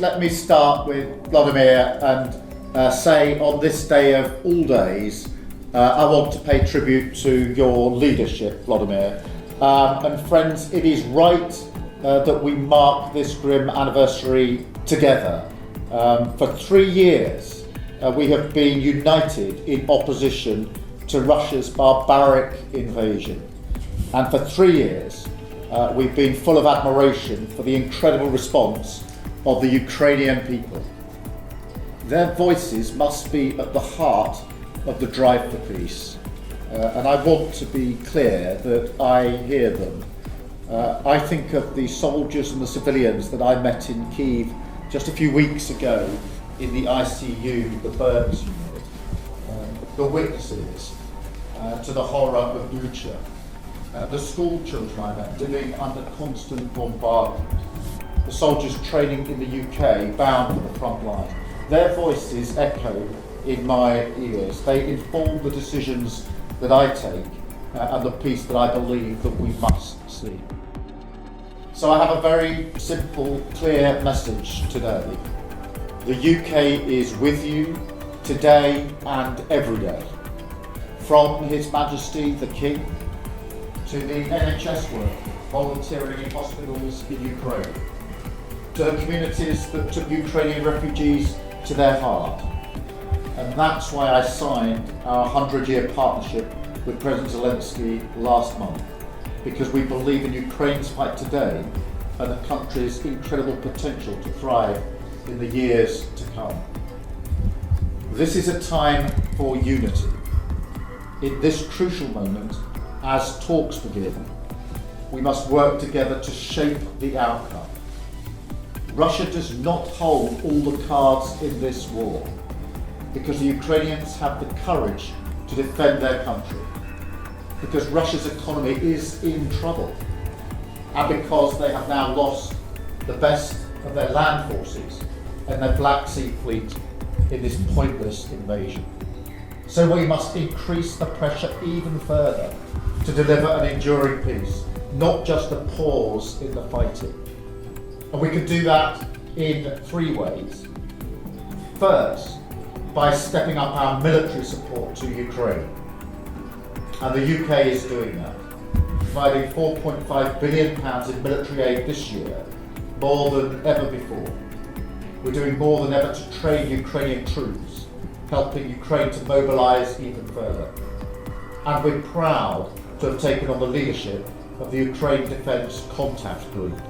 let me start with Vladimir and say on this day of all days, I want to pay tribute to your leadership, Vladimir. And friends, it is right that we mark this grim anniversary together. For 3 years, we have been united in opposition to Russia's barbaric invasion. And for 3 years, we've been full of admiration for the incredible response of the Ukrainian people. Their voices must be at the heart of the drive for peace. And I want to be clear that I hear them. I think of the soldiers and the civilians that I met in Kyiv just a few weeks ago in the ICU, the burns unit, the witnesses to the horror of Bucha, the school children I met living under constant bombardment, the soldiers training in the UK bound for the front line. Their voices echo in my ears. They inform the decisions that I take and the peace that I believe that we must see. So I have a very simple, clear message today. The UK is with you today and every day. From His Majesty the King to the NHS work volunteering in hospitals in Ukraine, to the communities that took Ukrainian refugees to their heart. And that's why I signed our 100-year partnership with President Zelensky last month, because we believe in Ukraine's fight today and the country's incredible potential to thrive in the years to come. This is a time for unity. In this crucial moment, as talks begin, we must work together to shape the outcome. Russia does not hold all the cards in this war, because the Ukrainians have the courage to defend their country, because Russia's economy is in trouble, and because they have now lost the best of their land forces and their Black Sea fleet in this pointless invasion. So we must increase the pressure even further to deliver an enduring peace, not just a pause in the fighting. And we can do that in 3 ways. First, by stepping up our military support to Ukraine. And the UK is doing that, providing £4.5 billion in military aid this year, more than ever before. We're doing more than ever to train Ukrainian troops, helping Ukraine to mobilise even further. And we're proud to have taken on the leadership of the Ukraine Defence Contact Group.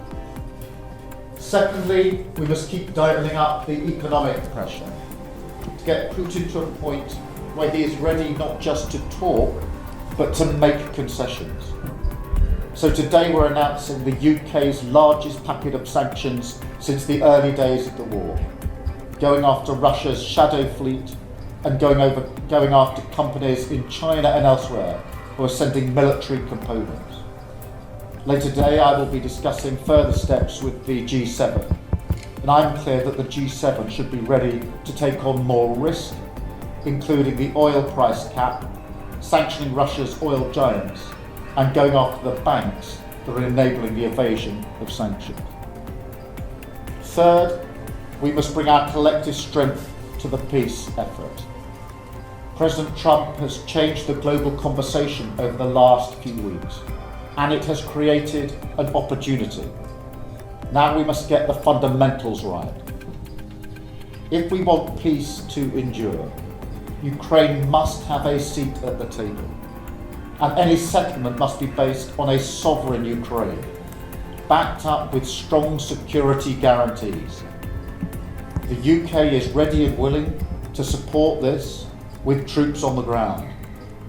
Secondly, we must keep dialling up the economic pressure to get Putin to a point where he is ready not just to talk, but to make concessions. So today we're announcing the UK's largest packet of sanctions since the early days of the war, going after Russia's shadow fleet and going after companies in China and elsewhere who are sending military components. Later today I will be discussing further steps with the G7, and I'm clear that the G7 should be ready to take on more risk, including the oil price cap, sanctioning Russia's oil giants, and going after the banks that are enabling the evasion of sanctions. Third, we must bring our collective strength to the peace effort. President Trump has changed the global conversation over the last few weeks, and it has created an opportunity. Now we must get the fundamentals right. If we want peace to endure, Ukraine must have a seat at the table, and any settlement must be based on a sovereign Ukraine, backed up with strong security guarantees. The UK is ready and willing to support this with troops on the ground,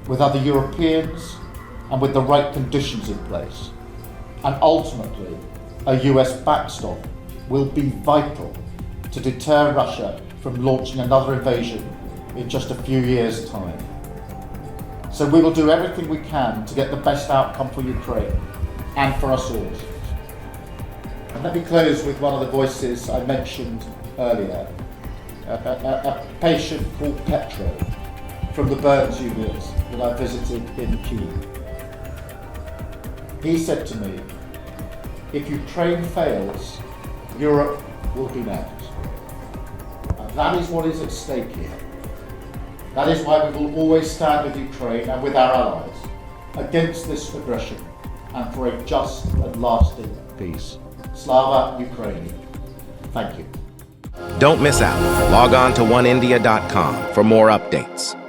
with other Europeans, and with the right conditions in place. And ultimately, a US backstop will be vital to deter Russia from launching another invasion in just a few years' time. So we will do everything we can to get the best outcome for Ukraine and for us all. And let me close with one of the voices I mentioned earlier, a patient called Petro from the burns unit that I visited in Kyiv. He said to me, if Ukraine fails, Europe will be next. That is what is at stake here. That is why we will always stand with Ukraine and with our allies against this aggression and for a just and lasting peace. Slava Ukraini. Thank you. Don't miss out. Log on to oneindia.com for more updates.